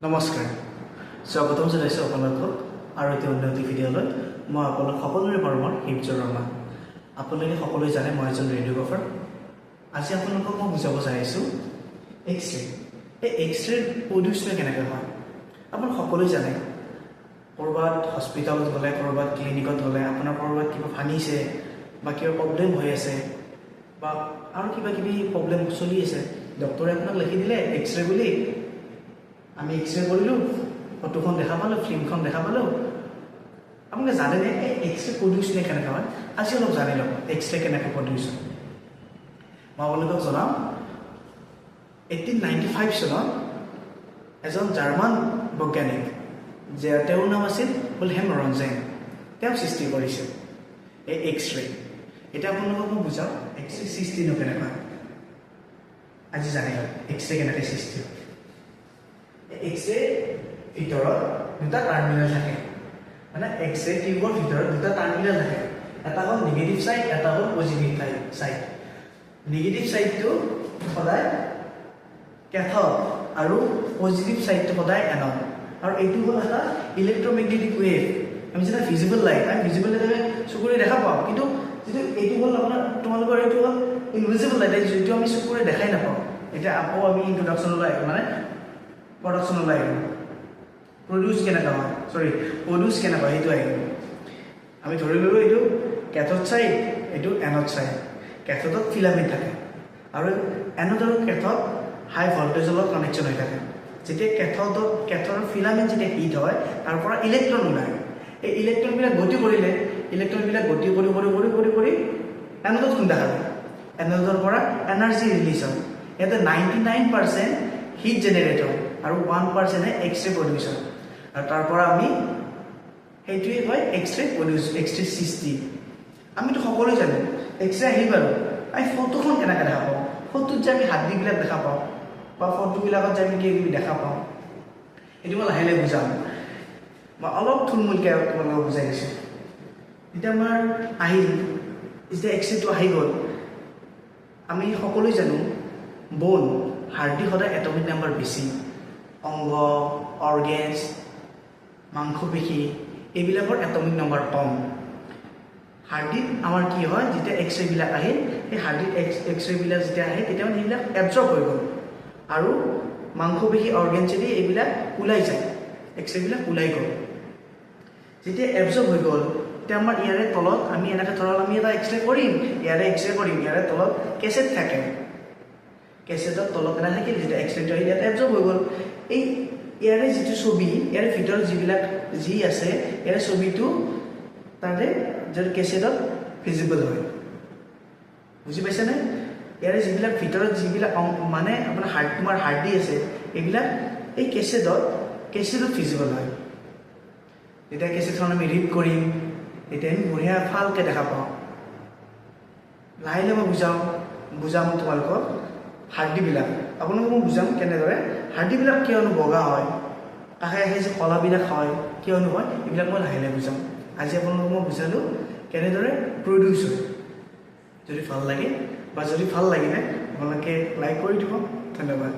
নমস্কাৰ স্বাগতম জনাইছো আপোনালোকক আৰু এটা অন্য ভিডিঅ'লৈ মই আপোনালোক সকলোৰে পৰমৰ হিপজৰ ৰমা আপোনালোকে সকলোৱে জানে মই এজন ৰেডিঅ'গ্ৰাফাৰ আজি আপোনালোকক মই বুজাব চাইছোঁ এক্স-ৰে এই এক্স-ৰে প্ৰডিউচ কেনেকৈ হয় আপোনালোক সকলোৱে জানে কৰবাত হস্পিটালত গ'লে কৰবাত ক্লিনিকত গ'লে আপোনাৰ কৰবাত কিবা ভাঙিছে বা কিবা প্ৰব্লেম হৈ আছে বা আৰু কিবা কিবি প্ৰব্লেম চলি আছে ডক্টৰে আপোনাক লিখি দিলে এক্স-ৰে বুলি আমি এক্স-ৰে কৰিলোঁ ফটোখন দেখা পালোঁ ফিল্মখন দেখা পালোঁ আপোনালোকে জানেনে এই এক্স-ৰে প্ৰডিউচ কেনেকৈ হয় আজি অলপ জানি লওক এক্স-ৰে কেনেকৈ প্ৰডিউচ হয় মই আপোনালোকক জনাম 1895 চনত এজন জাৰ্মান বৈজ্ঞানিক যে তেওঁৰ নাম আছিল উইলহেম ৰনজেন তেওঁ সৃষ্টি কৰিছিল এই এক্স-ৰে এতিয়া আপোনালোকক মই বুজাওঁ এক্স-ৰে সৃষ্টিনো কেনেকৈ আজি জানি লওক এক্স-ৰে কেনেকৈ সৃষ্টি হয় এক্স-ৰে ভিতৰত দুটা টাৰ্মিনেল থাকে মানে এক্স-ৰে টিউবৰ ভিতৰত দুটা টাৰ্মিনেল থাকে এটা হ'ল নিগেটিভ সাইড এটা হ'ল পজিটিভ সাইড নিগেটিভ সাইডটো সদায় ক্যাথড আৰু পজিটিভ সাইডটো সদায় এনড আৰু এইটো হ'ল এটা ইলেক্ট্ৰমেগনেটিক ৱেভ আমি যেনে ভিজিবল লাইট আমি ভিজিবল লাইট চকুৰে দেখা পাওঁ কিন্তু যেটো এইটো হ'ল আপোনাৰ তোমালোকৰ এইটো হ'ল ইনভিজিবল লাইট যিটো আমি চকুৰে দেখাই নাপাওঁ এতিয়া আকৌ আমি ইন্ট্ৰোডাকচনলৈ মানে প্ৰডাকশ্যনলৈ আহিব প্ৰডিউচ কেনেকৈ হয় প্ৰডিউচ কেনেকৈ সেইটো আহিব আমি ধৰি ল'লোঁ এইটো কেথড ছাইড এইটো এনড ছাইড কেথডত ফিলামেণ্ট থাকে আৰু এনড আৰু কেথড হাই ভল্টেজৰ লগত কানেকশ্যন হৈ থাকে যেতিয়া কেথডৰ ফিলামেণ্ট যেতিয়া হিট হয় তাৰ পৰা ইলেক্ট্ৰন ওলায় এই ইলেক্ট্ৰনবিলাক গতি কৰিলে ইলেক্ট্ৰনবিলাক গতি কৰি এনডত খুন্দা খায় এনডৰ পৰা এনাৰ্জি ৰিলিজ হয় ইয়াতে 99% হিট জেনেৰেট হয় আৰু 1% এক্স-ৰে প্ৰডিউচ হয় আৰু তাৰ পৰা আমি সেইটোৱে হয় এক্স-ৰে প্ৰডিউচ এক্স-ৰে সৃষ্টি আমিতো সকলোৱে জানো এক্স-ৰে আহিব আৰু আমি ফটোখন কেনেকৈ দেখা পাওঁ ফটোত যে আমি হাড়দিবিলাক দেখা পাওঁ বা ফটোবিলাকত যে আমি কিবা কিবি দেখা পাওঁ এইটো মই লাহে লাহে বুজাম মই অলপ থুলমূলকৈ তোমালোকক বুজাই দিছোঁ এতিয়া আমাৰ আহিল যেতিয়া এক্স-ৰেটো আহি গ'ল আমি সকলোৱে জানো বন হাড়দি সদায় এটমিক নাম্বাৰ বেছি অংগ অৰ্গেনছ মাংসপেশী এইবিলাকৰ এটমিক নাম্বাৰ কম হাৰ্ডিত আমাৰ কি হয় যেতিয়া এক্স-ৰেবিলাক আহে সেই হাৰ্ডিত এক্স-ৰেবিলাক যেতিয়া আহে তেতিয়া মানে সেইবিলাক এবজৰ্ব হৈ গ'ল আৰু মাংসপেশী অৰ্গেনছেদি এইবিলাক ওলাই যায় এক্স-ৰেবিলাক ওলাই গ'ল যেতিয়া এবজৰ্ব হৈ গ'ল তেতিয়া আমাৰ ইয়াৰে তলত আমি এনেকৈ ধৰক আমি এটা এক্স-ৰে কৰিম ইয়াৰে এক্স-ৰে কৰিম ইয়াৰে তলত কেছেট থাকে কেছেটৰ তলত এটা থাকিল যেতিয়া এক্স-ৰেটো আহি ইয়াত এবজৰ্ব হৈ গ'ল এই ইয়াৰে যিটো ছবি ইয়াৰে ভিতৰত যিবিলাক যি আছে ইয়াৰে ছবিটো তাতে যদি কেছেটত ভিজিবল হয় বুজি পাইছেনে ইয়াৰে যিবিলাক ভিতৰত যিবিলাক মানে আপোনাৰ তোমাৰ হাৰ্ডি আছে এইবিলাক এই কেছেটত ভিজিবল হয় যেতিয়া কেছেটখন আমি ৰিড কৰিম তেতিয়া আমি বঢ়িয়া ভালকৈ দেখা পাওঁ লাহে লাহে মই বুজাম তোমালোকক হাৰ্ডিবিলাক আপোনালোকক মই বুজাম কেনেদৰে হাৰ্ডিবিলাক কিয়নো বগা হয় কাষে কাষে যে কলাবিলাক হয় কিয়নো হয় এইবিলাক মই লাহে লাহে বুজাম আজি আপোনালোকক মই বুজালোঁ কেনেদৰে প্ৰডিউচ হয় যদি ভাল লাগে বা যদি ভাল লাগিলে আপোনালোকে লাইক কৰি দিব ধন্যবাদ